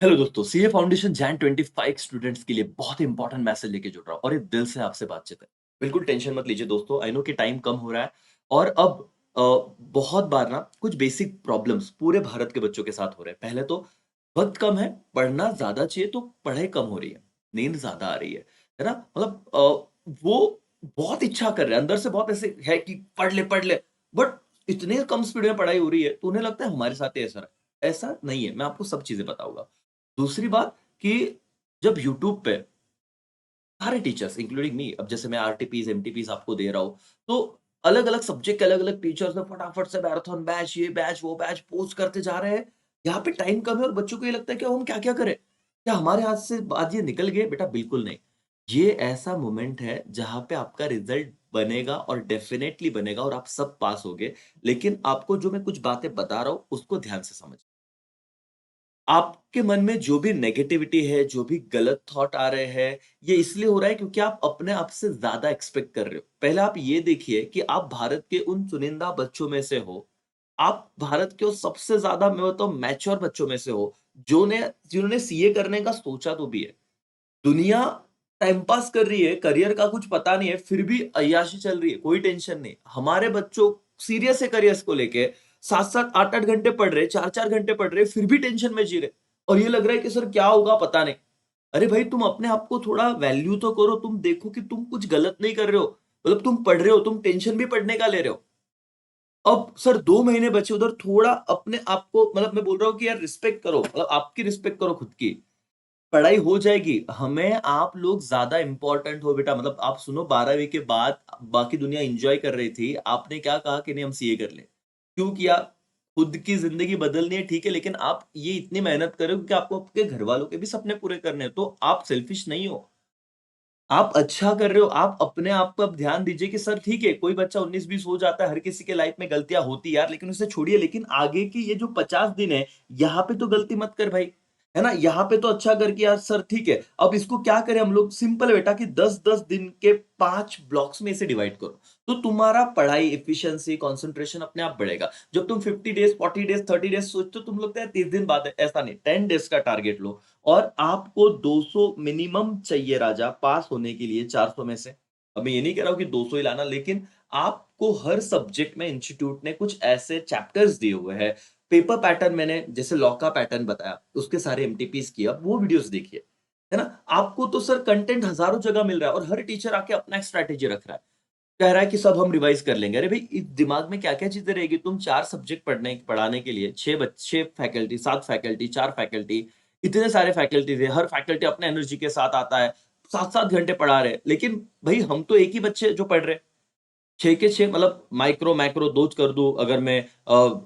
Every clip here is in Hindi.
हेलो दोस्तों, सीए फाउंडेशन जैन 25 स्टूडेंट्स के लिए बहुत इंपॉर्टेंट मैसेज लेके जुड़ रहा हूँ और ये दिल से आपसे बातचीत है। बिल्कुल टेंशन मत लीजिए दोस्तों, आई नो कि टाइम कम हो रहा है और अब अ, बहुत बार ना कुछ बेसिक प्रॉब्लम्स पूरे भारत के बच्चों के साथ हो रहे हैं। पहले तो वक़्त कम है, पढ़ना ज़्यादा चाहिए तो पढ़ाई कम हो रही है, नींद ज़्यादा आ रही है ना? मतलब वो बहुत इच्छा कर रहे हैं, अंदर से बहुत ऐसे है कि पढ़ ले, बट इतने कम स्पीड में पढ़ाई हो रही है, तो उन्हें लगता है हमारे साथ ही ऐसा है। ऐसा नहीं है, मैं आपको सब चीज़ें बताऊँगा। दूसरी बात कि जब यूट्यूब पे सारे टीचर्स इंक्लूडिंग मी, अब जैसे मैं आरटीपीज़, एमटीपीज़ आपको दे रहा हूँ, तो अलग-अलग सब्जेक्ट के अलग-अलग टीचर्स ने फटाफट से मैराथन बैच, ये बैच, वो बैच पोस्ट करते जा रहे हैं। यहाँ पे टाइम कम है और बच्चों को ये लगता है कि अब हम क्या-क्या करें? क्या हमारे हाथ से बात ये निकल गई? बेटा बिल्कुल नहीं। ये ऐसा मोमेंट है जहाँ पे आपका रिज़ल्ट बनेगा और डेफ़िनेटली बनेगा और आप सब पास होगे। लेकिन आपको जो मैं कुछ बातें बता रहा हूँ, उसको ध्यान से समझिए। आपके मन में जो भी नेगेटिविटी है, जो भी गलत थॉट आ रहे हैं, ये इसलिए हो रहा है क्योंकि आप अपने आप से ज़्यादा एक्सपेक्ट कर रहे हो। पहले आप ये देखिए कि आप भारत के उन चुनिंदा बच्चों में से हो। आप भारत के उस सबसे ज़्यादा मैं बताऊँ मैच्योर बच्चों में से हो, जिन्होंने सीए करने का सोचा तो भी है। दुनिया टाइम पास कर रही है, करियर का कुछ पता नहीं है, फिर भी अय्याशी चल रही है, कोई टेंशन नहीं। हमारे बच्चों सीरियस है करियर्स को लेके, 7-7, 8-8 घंटे पढ़ रहे, 4-4 घंटे पढ़ रहे, फिर भी टेंशन में जी रहे और ये लग रहा है कि सर क्या होगा पता नहीं। अरे भाई तुम अपने आप को थोड़ा वैल्यू तो करो, तुम देखो कि तुम कुछ गलत नहीं कर रहे हो। मतलब तुम पढ़ रहे हो, तुम टेंशन भी पढ़ने का ले रहे हो। अब सर 2 महीने बचे उधर थोड़ा अपने आप को मतलब मैं बोल रहा हूँ कि यार रिस्पेक्ट करो, मतलब आपकी रिस्पेक्ट करो खुद की। पढ़ाई हो जाएगी। हमें आप लोग ज़्यादा इम्पोर्टेंट हो बेटा, मतलब आप सुनो 12वीं के बाद बाकी दुनिया एन्जॉय कर रही थी। आपने क्या कहा कि नहीं हम सीए कर लें। क्यों किया? खुद की ज़िंदगी बदलनी है ठीक है, लेकिन आप ये इतनी मेहनत कर रहे हो क्योंकि आपको आपके घरवालों के भी सपने पूरे करने हैं। तो आप सेल्फिश नहीं हो। आप अच्छा कर रहे हो, आप अपने आप को अब ध्यान दीजिए कि सर ठीक है, कोई बच्चा 19-20 हो जाता है, हर किसी के लाइफ में गलतियाँ होती है यार, लेकिन उसे छोड़िए, लेकिन आगे की ये जो 50 दिन है, यहाँ पे तो गलती मत कर भाई, है ना? यहाँ पे तो अच्छा कर कि यार सर ठीक है, अब इसको क्या करें हम लोग? सिंपल है बेटा कि 10-10 दिन के 5 ब्लॉक्स में इसे डिवाइड करो, तो तुम्हारा पढ़ाई, एफिशिएंसी, कंसंट्रेशन अपने आप बढ़ेगा। जब तुम 50 डेज़, 40 डेज़, 30 डेज़ सोचते हो, तुम लगता है 30 दिन बाद है, ऐसा नहीं, 10 डेज़ का टारगेट लो। और आपको 200 मिनिमम चाहिए राजा पास होने के लिए 400 में से। अब मैं ये नहीं कह रहा हूँ कि 200 ही लाना, लेकिन आपको हर सब्जेक्ट में इंस्टीट्यूट ने कुछ ऐसे चैप्टर्स दिए हुए हैं। पेपर पैटर्न मैंने जैसे लॉ का पैटर्न बताया, उसके सारे एमटीपीज़ किए, अब वो वीडियोज़ देखिए। है ना? आपको तो सर कंटेंट हज़ारों जगह मिल रहा है और हर टीचर आके अपना एक स्ट्रैटेजी रख रहा है। कह रहा है कि सब हम रिवाइज़ कर लेंगे। अरे भई, इस दिमाग में क्या-क्या चीज़ें रहेगी? तुम 4 सब्जेक्ट पढ़ाने के लिए 6 फैकल्टी, 7 फैकल्टी, 4 फैकल्टी, इतने सारे फैकल्टीज़ हैं। हर फैकल्टी अपने एनर्जी के साथ आता है। 7-7 घंटे पढ़ा रहे हैं। लेकिन भई हम तो एक ही बच्चे जो पढ़ रहे हैं। 6 के 6 मतलब माइक्रो, मैक्रो 2 कर दूँ, अगर मैं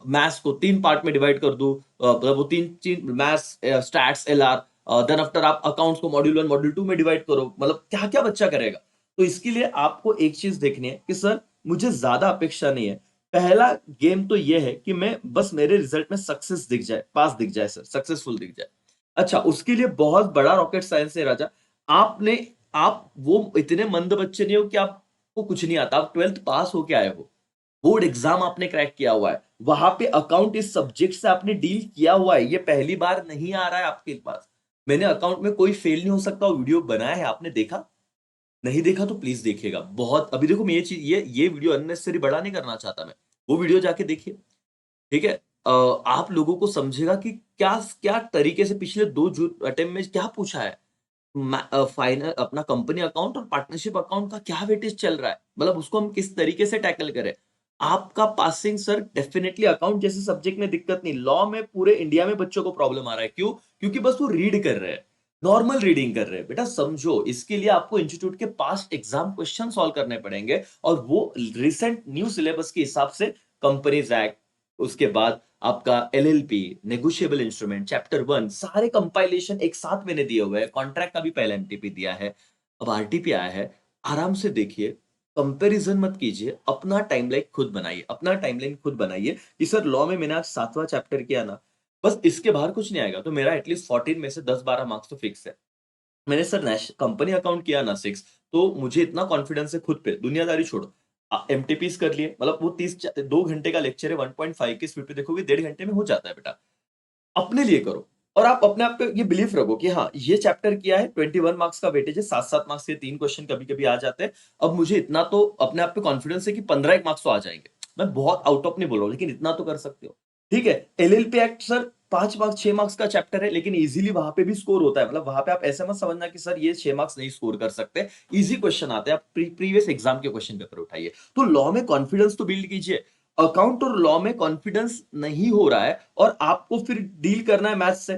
मैथ्स को 3 पार्ट में डिवाइड कर दूँ, मतलब वो 3 maths, stats, LR, then after आप अकाउंट्स को मॉड्यूल 1, मॉड्यूल 2 में डिवाइड करो, मतलब क्या-क्या बच्चा करेगा? तो इसके लिए आपको एक चीज़ देखनी है कि सर मुझे ज़्यादा अपेक्षा नहीं है। पहला गेम तो ये है कि मैं बस मेरे रिज़ल्ट में सक्सेस दिख जाए, पास दिख जाए सर, सक्सेसफुल दिख जाए। अच्छा, उसके लिए बहुत बड़ा रॉकेट साइंस है राजा। आपने आप वो इतने मंद बच्चे नहीं हो कि आपको कुछ नहीं आता। आप 12th पास होके आए हो। बोर्ड एग्ज़ाम आपने क्रैक किया हुआ है। वहाँ पे अकाउंट इस सब्जेक्ट से आपने डील किया हुआ है। ये पहली बार नहीं आ रहा है आपके पास। मैंने अकाउंट में कोई फेल नहीं हो सकता वो वीडियो बनाया है, आपने देखा? नहीं देखा तो प्लीज़ देखिएगा। बहुत अभी देखो मैं ये वीडियो अननेसेसरी बड़ा नहीं करना चाहता मैं। वो वीडियो जाके देखिए। ठीक है? आप लोगों को समझेगा कि क्या क्या तरीके से पिछले 2 जू अटेम्प्ट में क्या पूछा है। फाइनल अपना कंपनी अकाउंट और पार्टनरशिप अकाउंट का क्या वेटेज चल रहा है? मतलब उसको हम किस तरीके से टैकल करें? आपका पासिंग सर डेफिनिटली अकाउंट जैसे सब्जेक्ट में दिक्कत नहीं, लॉ में पूरे इंडिया में बच्चों को प्रॉब्लम आ रहा है। क्यों? क्योंकि बस वो रीड कर रहे हैं। नॉर्मल रीडिंग कर रहे हैं। बेटा समझो, इसके लिए आपको इंस्टीट्यूट के पास्ट एग्जाम क्वेश्चन सॉल्व करने पड़ेंगे और वो रिसेंट न्यू सिलेबस के हिसाब से कंपनीज एक्ट, उसके बाद आपका एलएलपी, नेगोशिएबल इंस्ट्रूमेंट, चैप्टर 1 सारे कंपाइलेशन एक साथ मैंने दिए हुए हैं। कॉन्ट्रैक्ट का भी पहले एमटीपी दिया है। अब आरटीपी आया है। आराम से देखिए, कंपैरिजन मत कीजिए, अपना टाइमलाइन खुद बनाइए। अपना टाइमलाइन खुद बनाइए कि सर लॉ में मैंने आज 7वां चैप्टर किया ना, बस इसके बाहर कुछ नहीं आएगा, तो मेरा एटलीस्ट 14 में से 10-12 मार्क्स तो फिक्स है। मैंने सर कंपनी अकाउंट किया ना 6, तो मुझे इतना कॉन्फिडेंस है खुद पे, दुनियादारी छोड़ो। एमटीपीस कर लिए, मतलब वो 2 घंटे का लेक्चर है, 1.5 की स्पीड पे देखोगे 1.5 घंटे में हो जाता है बेटा। अपने लिए करो और आप अपने आप पे ये बिलीफ रखो कि हाँ, ये चैप्टर किया है, 21 मार्क्स का वेटेज है, 7-7 मार्क्स के 3 क्वेश्चन कभी-कभी आ जाते हैं। अब मुझे इतना तो अपने आप पे कॉन्फिडेंस है कि 15 एक मार्क्स तो आ जाएँगे। मैं बहुत आउट ऑफ नहीं बोल रहा हूँ, लेकिन इतना तो कर सकते हो। ठीक है, LLB act sir 5 marks, 6 marks का चैप्टर है, लेकिन ईज़िली वहाँ पे भी स्कोर होता है। मतलब वहाँ पे आप ऐसा मत समझना कि सर ये 6 मार्क्स नहीं स्कोर कर सकते। ईज़ी क्वेश्चन आते हैं, आप प्रीवियस एग्ज़ाम के क्वेश्चन पेपर उठाइए। तो लॉ में कॉन्फिडेंस तो बिल्ड कीजिए। अकाउंट और लॉ में कॉन्फिडेंस नहीं हो रहा है और आपको फिर डील करना है मैथ्स से।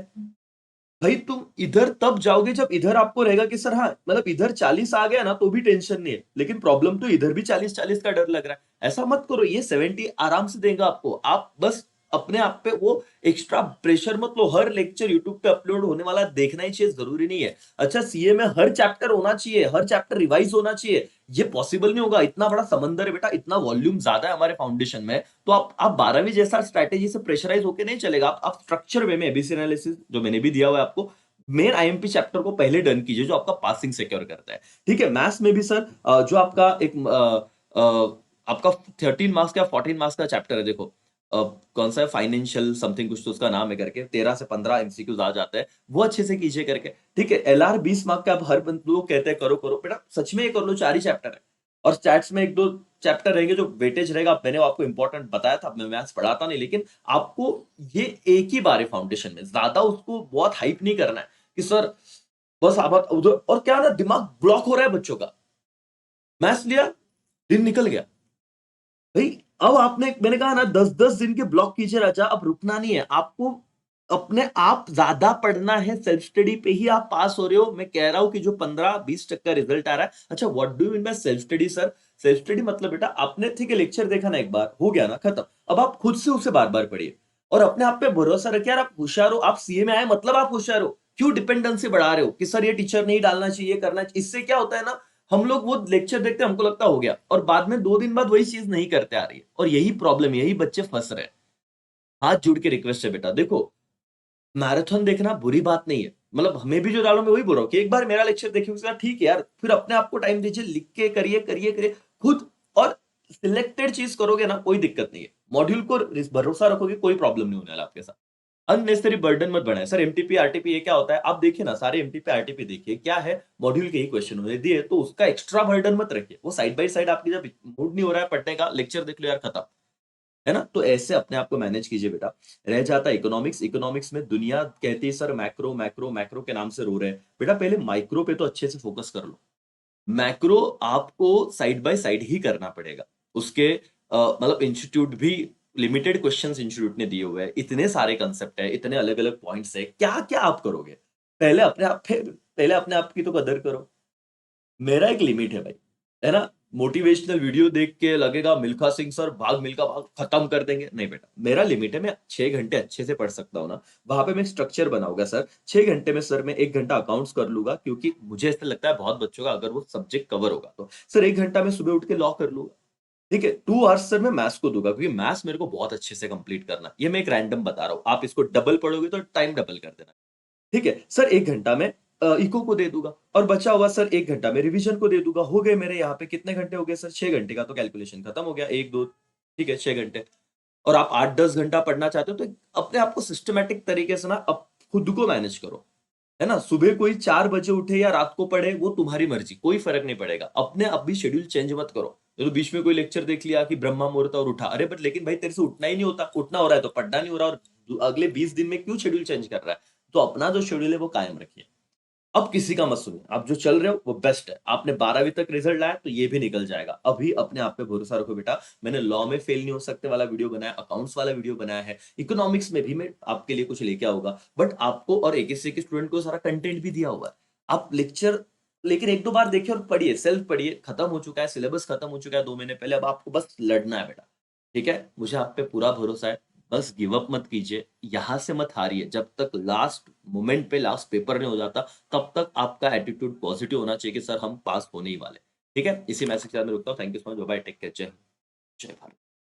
भाई तुम इधर तब जाओगे जब इधर आपको रहेगा कि सर हाँ, मतलब इधर 40 आ गया ना तो भी टेंशन नहीं है, लेकिन प्रॉब्लम तो इधर भी 40-40 का डर लग रहा है। ऐसा मत करो, ये 70 आराम से देगा आपको। आप बस अपने आप पे वो एक्स्ट्रा प्रेशर मत लो। हर लेक्चर यूट्यूब पे अपलोड होने वाला देखना ही चाहिए, जरूरी नहीं है। अच्छा, सीए में हर चैप्टर होना चाहिए, हर चैप्टर रिवाइज होना चाहिए, ये पॉसिबल नहीं होगा। इतना बड़ा समंदर है बेटा, इतना वॉल्यूम ज्यादा है हमारे फाउंडेशन में। तो आप 12वीं जैसा स्ट्रैटेजी से प्रेशराइज होकर नहीं चलेगा। आप स्ट्रक्चर वे में एबीसी एनालिसिस जो मैंने भी दिया हुआ है आपको, मेन आईएमपी चैप्टर को पहले डन कीजिए, जो आपका पासिंग सिक्योर करता है। ठीक है, मैथ्स में भी सर जो आपका एक आपका 13 मार्क्स का 14 मार्क्स का चैप्टर है, देखो कौन सा है, फाइनेंशियल समथिंग कुछ तो उसका नाम है करके, 13 से 15 एमसीक्यूज आ जाते हैं, वो अच्छे से कीजिए करके। ठीक है, एलआर 20 मार्क का, आप हर लोग कहते हैं करो करो, बेटा सच में ये कर लो, 4 ही चैप्टर है। और चैट्स में एक दो चैप्टर रहेंगे जो वेटेज रहेगा, मैंने आपको इंपॉर्टेंट बताया था, मैं मैथ्स पढ़ाता नहीं, लेकिन आपको ये एक ही बार है फाउंडेशन में, ज्यादा उसको बहुत हाइप नहीं करना है कि सर बस आप उधर। और क्या ना, दिमाग ब्लॉक हो रहा है बच्चों का। मैथ्स लिया, दिन निकल गया भाई। अब आपने, मैंने कहा ना, 10-10 दिन के ब्लॉक कीजिए राजा, अब रुकना नहीं है आपको। अपने आप ज्यादा पढ़ना है, सेल्फ स्टडी पे ही आप पास हो रहे हो। मैं कह रहा हूं कि जो 15-20 का रिजल्ट आ रहा है, अच्छा what do you mean by self study sir? Self study मतलब बेटा, आपने ठीक है लेक्चर देखा ना, एक बार हो गया ना, खत्म। अब आप खुद से उसे बार बार पढ़िए और अपने आप पे भरोसा रखिए। यार आप होशियार हो, आप सीए में आए मतलब आप होशियार हो। क्यों डिपेंडेंसी बढ़ा रहे हो कि सर ये टीचर नहीं डालना चाहिए, करना चाहिए? इससे क्या होता है ना, हम लोग वो लेक्चर देखते हैं, हमको लगता हो गया, और बाद में 2 दिन बाद वही चीज नहीं करते आ रही है, और यही प्रॉब्लम, यही बच्चे फंस रहे हैं। हाथ जोड़ के रिक्वेस्ट है बेटा, देखो मैराथन देखना बुरी बात नहीं है, मतलब हमें भी जो डालो, मैं वही बोल रहा हूँ कि एक बार मेरा लेक्चर देखिए, उसके बाद ठीक है यार, फिर अपने आप को टाइम दीजिए, लिख के करिए करिए करिए खुद। और सिलेक्टेड चीज करोगे ना, कोई दिक्कत नहीं है। मॉड्यूल को भरोसा रखोगे, कोई प्रॉब्लम नहीं होने वाला आपके साथ। अननेसेसरी बर्डन मत बढ़ाएं। सर एमटीपी आरटीपी ये क्या होता है, आप देखिए ना, सारे एमटीपी आरटीपी देखिए क्या है, मॉड्यूल के ही क्वेश्चन होने दिए, तो उसका एक्स्ट्रा बर्डन मत रखिए। वो साइड बाय साइड, आपकी जब मूड नहीं हो रहा है पढ़ने का, लेक्चर देख लो यार, खत्म। है ना? तो ऐसे अपने आप को मैनेज कीजिए बेटा। रह जाता है इकोनॉमिक्स, इकोनॉमिक्स में दुनिया कहती है सर मैक्रो मैक्रो मैक्रो के नाम से रो रहे हैं। बेटा पहले माइक्रो पे तो अच्छे से फोकस कर लो। मैक्रो आपको साइड बाय साइड ही करना पड़ेगा। उसके मतलब इंस्टीट्यूट भी लिमिटेड क्वेश्चंस इंस्टीट्यूट ने दिए हुए हैं, इतने सारे कंसेप्ट है, इतने अलग अलग पॉइंट्स है, क्या क्या आप करोगे? पहले अपने आप की तो कदर करो। मेरा एक लिमिट है भाई, है ना? मोटिवेशनल वीडियो देख के लगेगा मिल्खा सिंह सर भाग मिल्खा भाग खत्म कर देंगे, नहीं बेटा, मेरा लिमिट है। मैं 6 घंटे अच्छे से पढ़ सकता हूँ ना, वहां पे मैं स्ट्रक्चर बनाऊंगा सर। 6 घंटे में सर मैं 1 घंटा अकाउंट्स कर लूंगा, क्योंकि मुझे ऐसा लगता है बहुत बच्चों का अगर वो सब्जेक्ट कवर होगा तो सर 1 घंटा में सुबह उठ के लॉ कर लूंगा। ठीक है, 2 आवर्स सर मैं मैथ्स को दूंगा, क्योंकि मैथ्स मेरे को बहुत अच्छे से कंप्लीट करना है। ये मैं एक रैंडम बता रहा हूँ, आप इसको डबल पढ़ोगे तो टाइम डबल कर देना। ठीक है सर, 1 घंटा में इको को दे दूंगा, और बचा हुआ सर 1 घंटा में रिवीजन को दे दूंगा। हो गए मेरे यहाँ पे कितने घंटे हो गए सर? 6 घंटे का तो कैलकुलेशन खत्म हो गया, एक दो। ठीक है, 6 घंटे। और आप 8-10 घंटा पढ़ना चाहते हो तो अपने आप को सिस्टमेटिक तरीके से ना, अब खुद को मैनेज करो। है ना? सुबह कोई 4 बजे उठे या रात को पढ़े, वो तुम्हारी मर्जी, कोई फर्क नहीं पड़ेगा। अपने अब भी शेड्यूल चेंज मत करो। ये तो बीच में कोई लेक्चर देख लिया कि ब्रह्मा मुहूर्त और उठा, अरे बट लेकिन भाई तेरे से उठना ही नहीं होता, उठना हो रहा है तो पढ़ना नहीं हो रहा, और अगले 20 दिन में क्यों शेड्यूल चेंज कर रहा है? तो अपना जो शेड्यूल है वो कायम रखिए। अब किसी का मत सुनिए, आप जो चल रहे हो वो बेस्ट है। आपने 12वीं तक रिजल्ट लाया तो ये भी निकल जाएगा। अभी अपने आप पे भरोसा रखो बेटा। मैंने लॉ में फेल नहीं हो सकते वाला वीडियो बनाया, अकाउंट्स वाला वीडियो बनाया है, इकोनॉमिक्स में भी मैं आपके लिए कुछ लेके आऊंगा, बट आपको और एक के स्टूडेंट को सारा कंटेंट भी दिया हुआ है। आप लेक्चर लेकिन 1-2 बार देखिए और पढ़िए, सेल्फ पढ़िए। खत्म हो चुका है सिलेबस, खत्म हो चुका है 2 महीने पहले, अब आपको बस लड़ना है बेटा। ठीक है, मुझे आप पे पूरा भरोसा है। बस गिव अप मत कीजिए, यहां से मत हारिए। जब तक लास्ट मोमेंट पे लास्ट पेपर नहीं हो जाता, तब तक आपका एटीट्यूड पॉजिटिव होना चाहिए कि सर हम पास होने ही वाले। ठीक है, इसी मैसेज के साथ मैं रुकता हूँ। Thank you so much, bye, take care, जय हिंद, जय भारत।